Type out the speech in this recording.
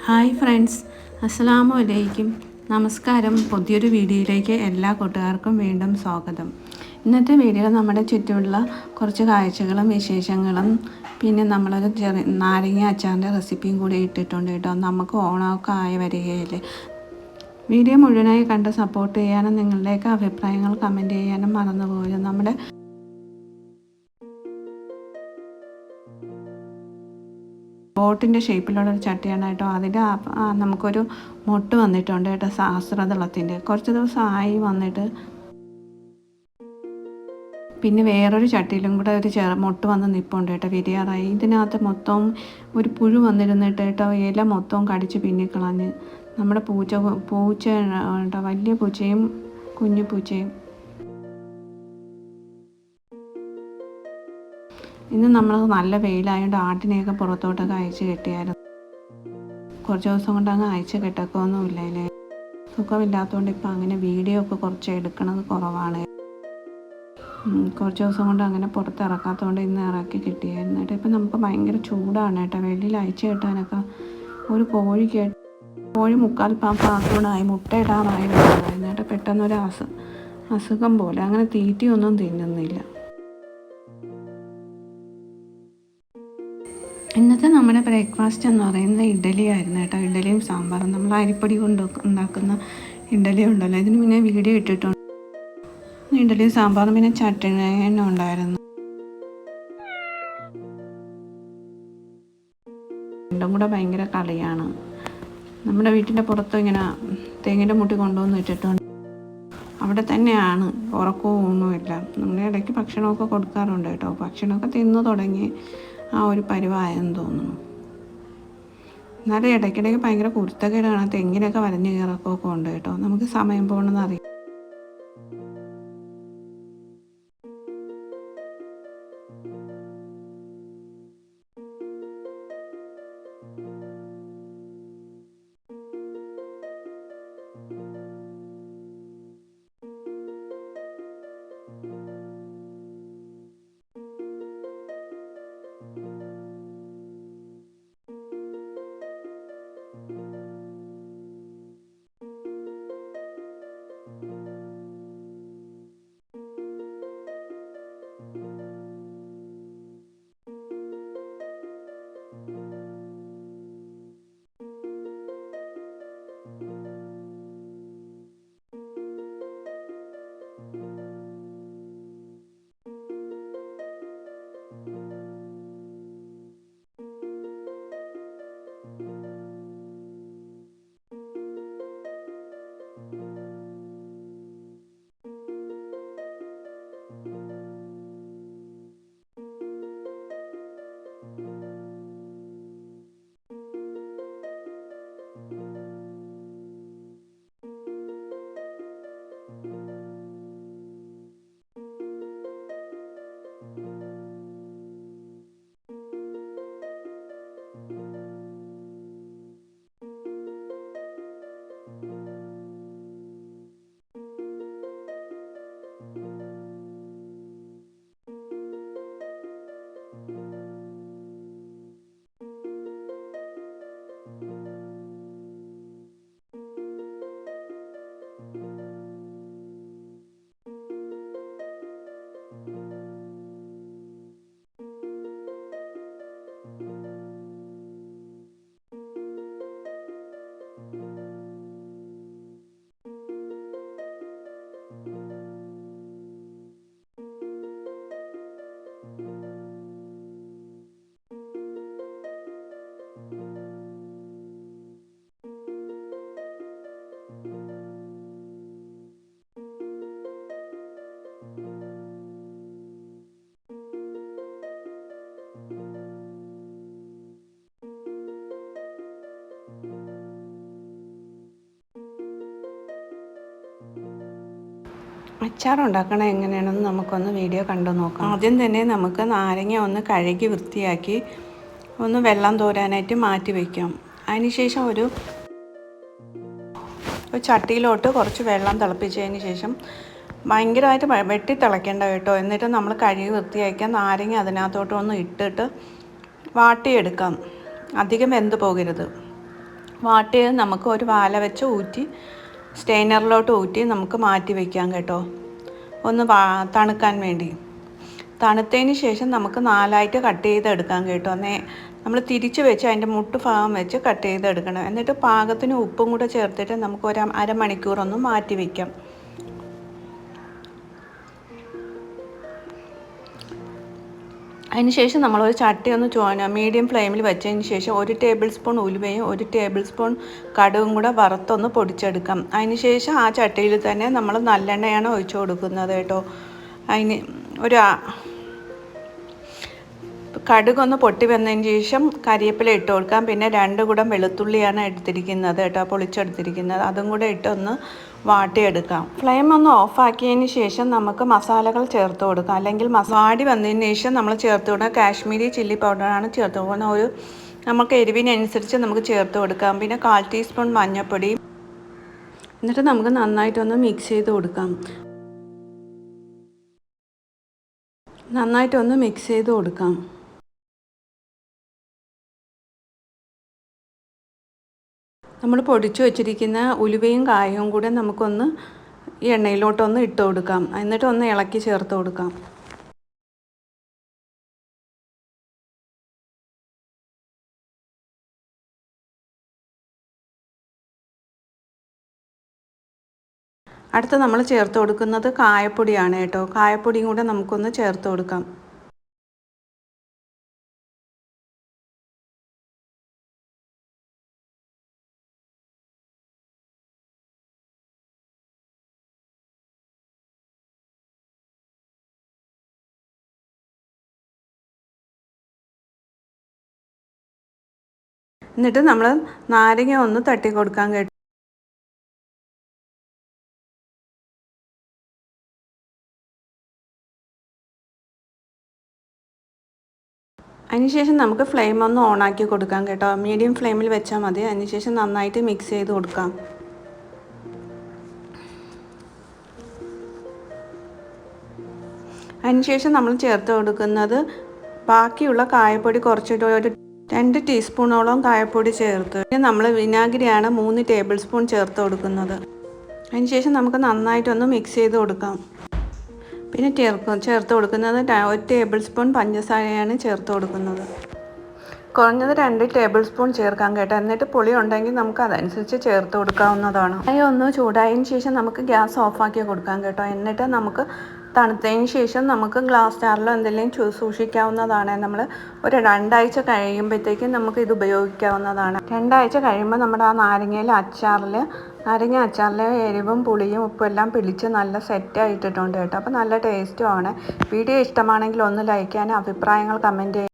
Hi friends, അസ്സലാമു അലൈക്കും. നമസ്കാരം. പുതിയൊരു വീഡിയോയിലേക്ക് എല്ലാ കൂട്ടുകാർക്കും വീണ്ടും സ്വാഗതം. ഇന്നത്തെ വീഡിയോയിൽ നമ്മുടെ ചുറ്റുമുള്ള കുറച്ച് കാഴ്ചകളും വിശേഷങ്ങളും പിന്നെ നമ്മളൊരു നാരങ്ങ അച്ചാറിൻ്റെ റെസിപ്പിയും കൂടി ഇട്ടിട്ടുണ്ട് കേട്ടോ. നമുക്ക് ഓണമൊക്കെ ആയി വരികയല്ലേ. വീഡിയോ മുഴുവനായി കണ്ട് സപ്പോർട്ട് ചെയ്യാനും നിങ്ങളുടെയൊക്കെ അഭിപ്രായങ്ങൾ കമൻറ്റ് ചെയ്യാനും മറന്നുപോകും. നമ്മുടെ ബോട്ടിൻ്റെ ഷേപ്പിലുള്ളൊരു ചട്ടിയാണ് കേട്ടോ. അതിൽ നമുക്കൊരു മൊട്ട് വന്നിട്ടുണ്ട് കേട്ടോ, സഹസ്രദളത്തിൻ്റെ. കുറച്ച് ദിവസമായി വന്നിട്ട്. പിന്നെ വേറൊരു ചട്ടിയിലും കൂടെ ഒരു മൊട്ട് വന്ന് നിൽപ്പുണ്ട് കേട്ടോ, വിരിയാറായി. ഇതിനകത്ത് മൊത്തം ഒരു പുഴു വന്നിരുന്നിട്ട് കേട്ടോ, ഇല മൊത്തം കടിച്ച് പിന്നിക്കളഞ്ഞ്. നമ്മുടെ പൂച്ച കേട്ടോ, വലിയ പൂച്ചയും കുഞ്ഞു പൂച്ചയും. ഇന്ന് നമ്മൾ നല്ല വെയിലായതുകൊണ്ട് ആട്ടിനെയൊക്കെ പുറത്തോട്ടൊക്കെ അയച്ച് കെട്ടിയായിരുന്നു. കുറച്ച് ദിവസം കൊണ്ട് അങ്ങ് അയച്ച് കെട്ടൊക്കൊന്നുമില്ല. അല്ലേ, സുഖമില്ലാത്തതുകൊണ്ട് ഇപ്പം അങ്ങനെ വീഡിയോ ഒക്കെ കുറച്ച് എടുക്കണത് കുറവാണ്. കുറച്ച് ദിവസം കൊണ്ട് അങ്ങനെ പുറത്തിറക്കാത്തതുകൊണ്ട് ഇന്ന് ഇറക്കി കിട്ടിയായിരുന്നു കേട്ടോ. ഇപ്പം നമുക്ക് ഭയങ്കര ചൂടാണ് കേട്ടോ. വെളിയിൽ അയച്ച് കെട്ടാനൊക്കെ ഒരു കോഴി മുക്കാൽ പാത്രമായി മുട്ടയിടാറായിരുന്നു കേട്ടോ. പെട്ടെന്നൊരു അസുഖം പോലെ അങ്ങനെ തീറ്റയൊന്നും തിന്നുന്നില്ല. ഇന്നത്തെ നമ്മുടെ ബ്രേക്ക്ഫാസ്റ്റ് എന്ന് പറയുന്നത് ഇഡ്ഡലി ആയിരുന്നു കേട്ടോ. ഇഡ്ഡലിയും സാമ്പാറും. നമ്മൾ അരിപ്പൊടി കൊണ്ട് ഉണ്ടാക്കുന്ന ഇഡ്ഡലി ഉണ്ടല്ലോ, ഇതിന് പിന്നെ വീഡിയോ ഇട്ടിട്ടുണ്ട്. ഇഡ്ഡലിയും സാമ്പാറും പിന്നെ ചട്നി ഉണ്ടായിരുന്നു. രണ്ടും കൂടെ ഭയങ്കര കളിയാണ്. നമ്മുടെ വീട്ടിൻ്റെ പുറത്ത് ഇങ്ങനെ തേങ്ങയുടെ മുട്ടി കൊണ്ടുവന്ന് ഇട്ടിട്ടുണ്ട്. അവിടെ തന്നെയാണ്, ഉറക്കവും ഒന്നുമില്ല. നമ്മൾ ഇടയ്ക്ക് ഭക്ഷണമൊക്കെ കൊടുക്കാറുണ്ട് കേട്ടോ. ഭക്ഷണമൊക്കെ തിന്നു തുടങ്ങി ആ ഒരു പരിവായെന്ന് തോന്നുന്നു. എന്നാലും ഇടയ്ക്കിടയ്ക്ക് ഭയങ്കര കുരുത്തക്കേടാണ്. തെങ്ങിനൊക്കെ വരഞ്ഞ് കയറൊക്കെ ഉണ്ട് കേട്ടോ. നമുക്ക് സമയം പോകണമെന്ന് അറിയാം. അച്ചാറുണ്ടാക്കണത് എങ്ങനെയാണെന്ന് നമുക്കൊന്ന് വീഡിയോ കണ്ടു നോക്കാം. ആദ്യം തന്നെ നമുക്ക് നാരങ്ങ ഒന്ന് കഴുകി വൃത്തിയാക്കി ഒന്ന് വെള്ളം തോരാനായിട്ട് മാറ്റി വയ്ക്കാം. അതിനുശേഷം ഒരു ചട്ടിയിലോട്ട് കുറച്ച് വെള്ളം തിളപ്പിച്ചതിന് ശേഷം ഭയങ്കരമായിട്ട് വെട്ടി തിളയ്ക്കേണ്ട കേട്ടോ. എന്നിട്ട് നമ്മൾ കഴുകി വൃത്തിയാക്കിയ നാരങ്ങ അതിനകത്തോട്ട് ഒന്ന് ഇട്ടിട്ട് വാട്ടിയെടുക്കാം. അധികം വെന്ത് പോകരുത്. വാട്ടിയത് നമുക്ക് ഒരു വാല വെച്ച് ഊറ്റി സ്റ്റെയിനറിലോട്ട് ഊറ്റി നമുക്ക് മാറ്റി വയ്ക്കാം കേട്ടോ, ഒന്ന് തണുക്കാൻ വേണ്ടി. തണുത്തതിന് ശേഷം നമുക്ക് 4ആയിട്ട് കട്ട് ചെയ്തെടുക്കാം കേട്ടോ. നമ്മൾ തിരിച്ച് വെച്ച് അതിൻ്റെ മുട്ട് ഭാഗം വെച്ച് കട്ട് ചെയ്തെടുക്കണം. എന്നിട്ട് പാകത്തിന് ഉപ്പും കൂടെ ചേർത്തിട്ട് നമുക്ക് ഒരു അരമണിക്കൂറൊന്ന് മാറ്റി വയ്ക്കാം. അതിനുശേഷം നമ്മളൊരു ചട്ടി ഒന്ന് മീഡിയം ഫ്ലെയിമിൽ വെച്ചതിന് ശേഷം 1 ടേബിൾ സ്പൂൺ ഉലുവയും 1 ടേബിൾ സ്പൂൺ കടുകും കൂടെ വറുത്തൊന്ന് പൊടിച്ചെടുക്കാം. അതിനുശേഷം ആ ചട്ടിയിൽ തന്നെ നമ്മൾ നല്ലെണ്ണയാണ് ഒഴിച്ചു കൊടുക്കുന്നത് കേട്ടോ. അതിന് കടുകൊന്ന് പൊട്ടി വന്നതിന് ശേഷം കരിവേപ്പില ഇട്ട് കൊടുക്കാം. പിന്നെ 2 കുടം വെളുത്തുള്ളിയാണ് എടുത്തിരിക്കുന്നത് കേട്ടോ, പൊളിച്ചെടുത്തിരിക്കുന്നത്. അതും കൂടെ ഇട്ടൊന്ന് വാട്ടിയെടുക്കാം. ഫ്ലെയിം ഒന്ന് ഓഫാക്കിയതിന് ശേഷം നമുക്ക് മസാലകൾ ചേർത്ത് കൊടുക്കാം. അല്ലെങ്കിൽ വാടി വന്നതിന് ശേഷം നമ്മൾ ചേർത്ത് കൊടുക്കുക കാശ്മീരി ചില്ലി പൗഡറാണ് ചേർത്ത് കൊടുക്കുന്നത്. നമുക്ക് എരിവിനനുസരിച്ച് നമുക്ക് ചേർത്ത് കൊടുക്കാം. പിന്നെ 1/4 ടീസ്പൂൺ മഞ്ഞൾപ്പൊടി. എന്നിട്ട് നമുക്ക് നന്നായിട്ടൊന്ന് മിക്സ് ചെയ്ത് കൊടുക്കാം. നമ്മൾ പൊടിച്ചു വച്ചിരിക്കുന്ന ഉലുവയും കായവും കൂടെ നമുക്കൊന്ന് ഈ എണ്ണയിലോട്ടൊന്ന് ഇട്ട് കൊടുക്കാം. എന്നിട്ട് ഒന്ന് ഇളക്കി ചേർത്ത് കൊടുക്കാം. അടുത്ത നമ്മൾ ചേർത്ത് കൊടുക്കുന്നത് കായപ്പൊടിയാണ് കേട്ടോ. കായപ്പൊടിയും കൂടെ നമുക്കൊന്ന് ചേർത്ത് കൊടുക്കാം. എന്നിട്ട് നമ്മൾ നാരങ്ങ ഒന്ന് തട്ടി കൊടുക്കാൻ കേട്ടോ. അതിനുശേഷം നമുക്ക് ഫ്ലെയിം ഒന്ന് ഓണാക്കി കൊടുക്കാം കേട്ടോ. മീഡിയം ഫ്ലെയിമിൽ വെച്ചാൽ മതി. അതിനുശേഷം നന്നായിട്ട് മിക്സ് ചെയ്ത് കൊടുക്കാം. അതിനുശേഷം നമ്മൾ ചേർത്ത് കൊടുക്കുന്നത് ബാക്കിയുള്ള കായപ്പൊടി കുറച്ചിട്ട് ഒരു 2 ടീസ്പൂണോളം കായപ്പൊടി ചേർത്ത്. പിന്നെ നമ്മൾ വിനാഗിരിയാണ് 3 ടേബിൾ സ്പൂൺ ചേർത്ത് കൊടുക്കുന്നത്. അതിനുശേഷം നമുക്ക് നന്നായിട്ടൊന്ന് മിക്സ് ചെയ്ത് കൊടുക്കാം. പിന്നെ ചേർത്ത് കൊടുക്കുന്നത് 1 ടേബിൾ സ്പൂൺ പഞ്ചസാരയാണ് ചേർത്ത് കൊടുക്കുന്നത്. കുറഞ്ഞത് 2 ടേബിൾ സ്പൂൺ ചേർക്കാം കേട്ടോ. എന്നിട്ട് പുളി ഉണ്ടെങ്കിൽ നമുക്ക് അതനുസരിച്ച് ചേർത്ത് കൊടുക്കാവുന്നതാണ്. ഒന്ന് ചൂടായതിന് ശേഷം നമുക്ക് ഗ്യാസ് ഓഫാക്കി കൊടുക്കാം കേട്ടോ. എന്നിട്ട് നമുക്ക് തണുത്തതിന് ശേഷം നമുക്ക് ഗ്ലാസ് ജാറിലോ എന്തെങ്കിലും സൂക്ഷിക്കാവുന്നതാണ്. നമ്മൾ ഒരു 2 ആഴ്ച കഴിയുമ്പോഴത്തേക്കും നമുക്ക് ഇത് ഉപയോഗിക്കാവുന്നതാണ്. 2 ആഴ്ച കഴിയുമ്പോൾ നമ്മുടെ ആ നാരങ്ങ അച്ചാറിൽ എരിവും പുളിയും ഉപ്പും എല്ലാം പിടിച്ച് നല്ല സെറ്റായിട്ടിട്ടുണ്ട് കേട്ടോ. അപ്പോൾ നല്ല ടേസ്റ്റുമാണ്. വീഡിയോ ഇഷ്ടമാണെങ്കിൽ ഒന്ന് ലൈക്ക് ചെയ്യാനും അഭിപ്രായങ്ങൾ കമൻറ്റ് ചെയ്യാനും